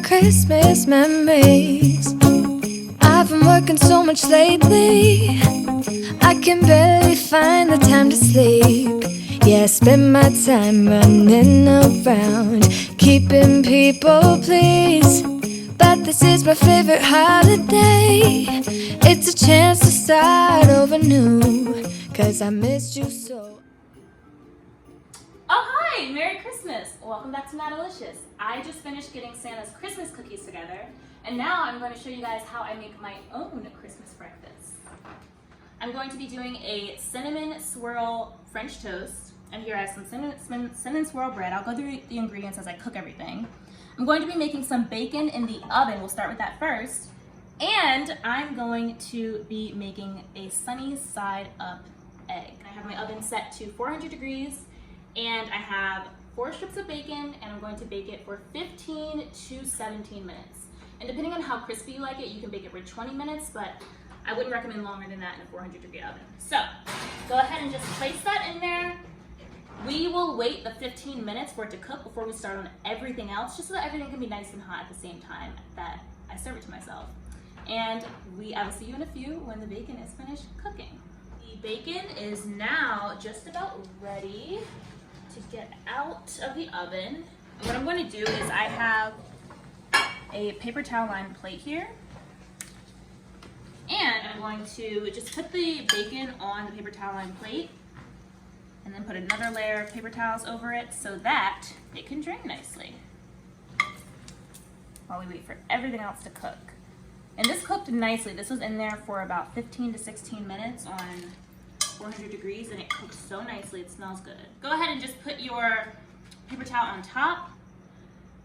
Christmas memories. I've been working so much lately, I can barely find the time to sleep. Yeah, I spend my time running around, keeping people pleased. But this is my favorite holiday. It's a chance to start over new, 'cause I missed you so. Oh hi! Merry Christmas! Welcome back to Madilicious. I just finished getting Santa's Christmas cookies together, and now I'm going to show you guys how I make my own Christmas breakfast. I'm going to be doing a cinnamon swirl French toast, and here I have some cinnamon swirl bread. I'll go through the ingredients as I cook everything. I'm going to be making some bacon in the oven. We'll start with that first. And I'm going to be making a sunny side up egg. I have my oven set to 400 degrees. And I have 4 strips of bacon, and I'm going to bake it for 15 to 17 minutes. And depending on how crispy you like it, you can bake it for 20 minutes, but I wouldn't recommend longer than that in a 400-degree oven. So go ahead and just place that in there. We will wait the 15 minutes for it to cook before we start on everything else, just so that everything can be nice and hot at the same time that I serve it to myself. And I will see you in a few when the bacon is finished cooking. The bacon is now just about ready to get out of the oven. And what I'm going to do is I have a paper towel lined plate here, and I'm going to just put the bacon on the paper towel lined plate and then put another layer of paper towels over it so that it can drain nicely while we wait for everything else to cook. And this cooked nicely. This was in there for about 15 to 16 minutes on 400 degrees, and it cooks so nicely. It smells good. Go ahead and just put your paper towel on top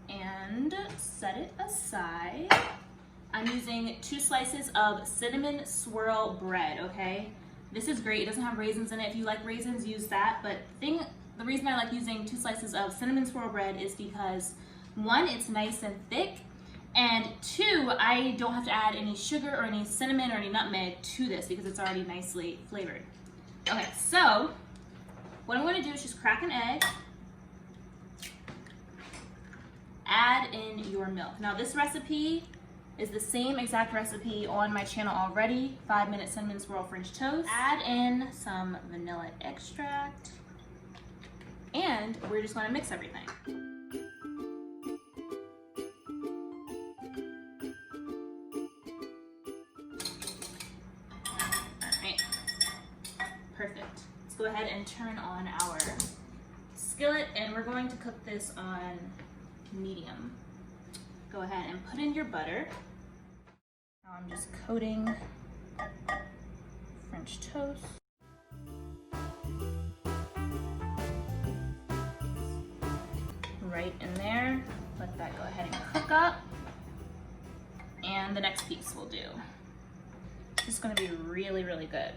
and set it aside. I'm using 2 slices of cinnamon swirl bread, okay? This is great. It doesn't have raisins in it. If you like raisins, use that. But the reason I like using 2 slices of cinnamon swirl bread is because 1, it's nice and thick, and 2, I don't have to add any sugar or any cinnamon or any nutmeg to this because it's already nicely flavored. Okay, so what I'm going to do is just crack an egg, add in your milk. Now this recipe is the same exact recipe on my channel already, 5-minute cinnamon swirl French toast. Add in some vanilla extract, and we're just going to mix everything. Perfect. Let's go ahead and turn on our skillet, and we're going to cook this on medium. Go ahead and put in your butter. Now I'm just coating French toast. Right in there. Let that go ahead and cook up. And the next piece will do. This is going to be really, really good.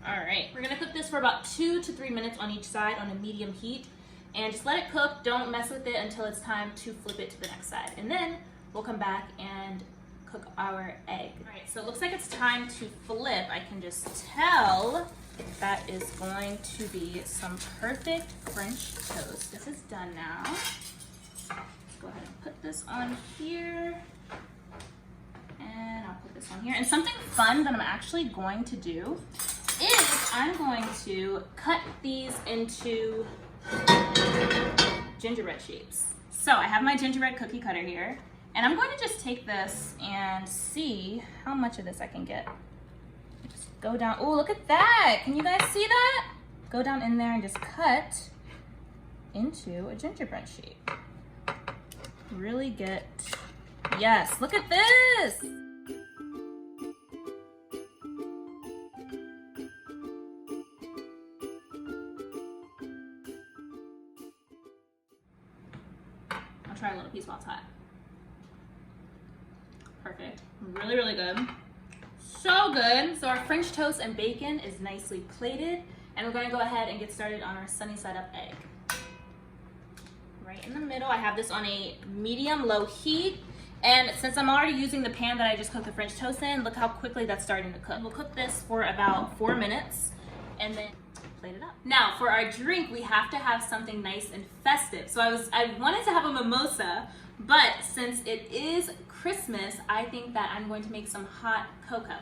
All right, we're gonna cook this for about 2 to 3 minutes on each side on a medium heat, and just let it cook. Don't mess with it until it's time to flip it to the next side. And then we'll come back and cook our egg. All right, so it looks like it's time to flip. I can just tell that is going to be some perfect French toast. This is done now. Let's go ahead and put this on here. And I'll put this on here. And something fun that I'm actually going to do is I'm going to cut these into gingerbread shapes. So I have my gingerbread cookie cutter here, and I'm going to just take this and see how much of this I can get. Just go down. Oh, look at that. Can you guys see that? Go down in there and just cut into a gingerbread shape. Really get, yes, look at this. I'll try a little piece while it's hot. Perfect. Really, really good. So good. So our French toast and bacon is nicely plated, and we're going to go ahead and get started on our sunny side up egg. Right in the middle, I have this on a medium-low heat, and since I'm already using the pan that I just cooked the French toast in, look how quickly that's starting to cook. We'll cook this for about 4 minutes, and then plate it up. Now for our drink, we have to have something nice and festive. So I wanted to have a mimosa, but since it is Christmas, I think that I'm going to make some hot cocoa.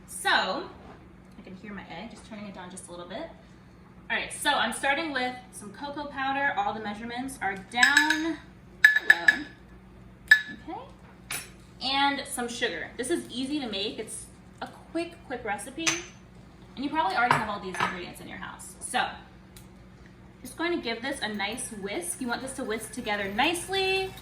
So, I can hear my egg, just turning it down just a little bit. All right, so I'm starting with some cocoa powder. All the measurements are down below. Okay. And some sugar. This is easy to make. It's a quick recipe. And you probably already have all these ingredients in your house. So, just going to give this a nice whisk. You want this to whisk together nicely.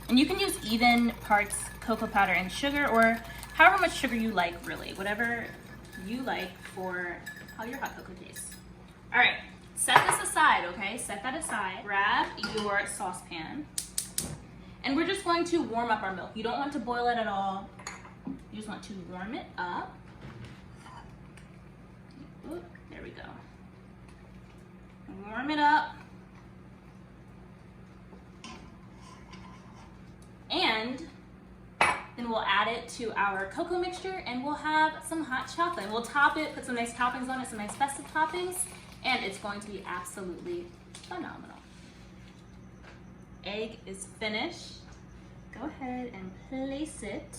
And you can use even parts cocoa powder and sugar, or however much sugar you like, really. Whatever you like for how your hot cocoa tastes. All right, set this aside, okay? Set that aside. Grab your saucepan. And we're just going to warm up our milk. You don't want to boil it at all. You just want to warm it up. Oop, there we go. Warm it up. And then we'll add it to our cocoa mixture and we'll have some hot chocolate. And we'll top it, put some nice toppings on it, some nice festive toppings, and it's going to be absolutely phenomenal. Egg is finished. Go ahead and place it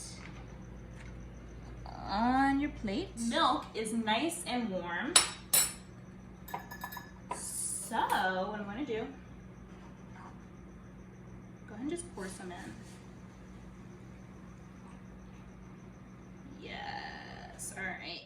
on your plate. Milk is nice and warm. So what I'm going to do, go ahead and just pour some in. Yes, all right.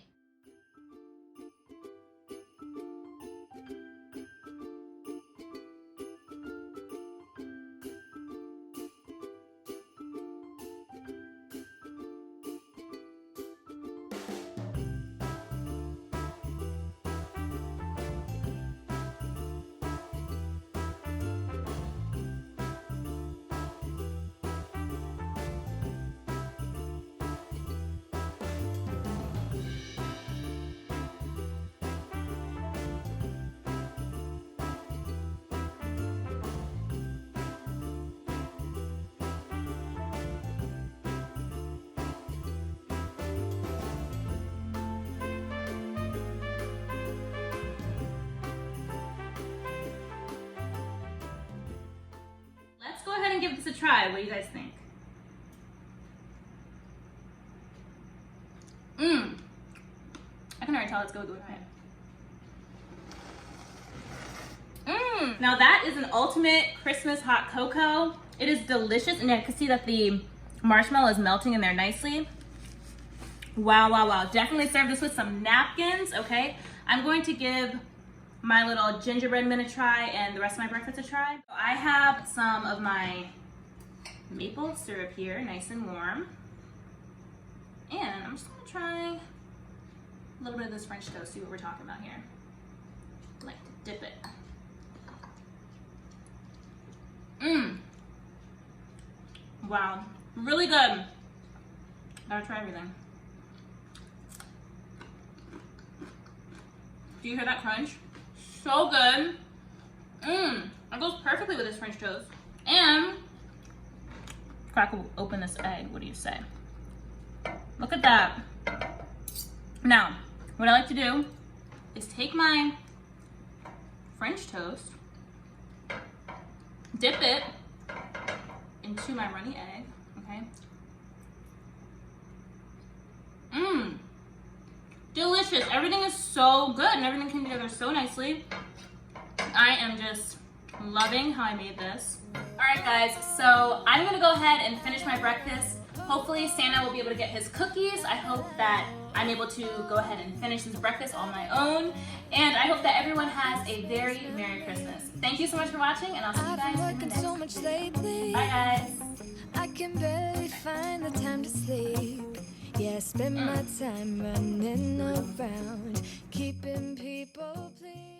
Let's go ahead and give this a try. What do you guys think? I can already tell it's good with it. Now that is an ultimate Christmas hot cocoa. It is delicious, and I can see that the marshmallow is melting in there nicely. Wow, wow, wow. Definitely serve this with some napkins, okay? I'm going to give my little gingerbread mint a try and the rest of my breakfast a try. So I have some of my maple syrup here, nice and warm. And I'm just gonna try a little bit of this French toast, see what we're talking about here. I like to dip it. Wow, really good. Gotta try everything. Do you hear that crunch? So good. It goes perfectly with this French toast. And crack open this egg. What do you say? Look at that. Now, what I like to do is take my French toast, dip it into my runny egg, okay? Delicious. Everything is so good and everything came together so nicely. I am just loving how I made this. All right, guys, so I'm gonna go ahead and finish my breakfast. Hopefully Santa will be able to get his cookies. I hope that I'm able to go ahead and finish this breakfast on my own. And I hope that everyone has a very Merry Christmas. Thank you so much for watching, and I'll see you guys in the next video. Bye, guys. I can barely find the time to sleep. Yeah, I spend my time running around, keeping people pleased.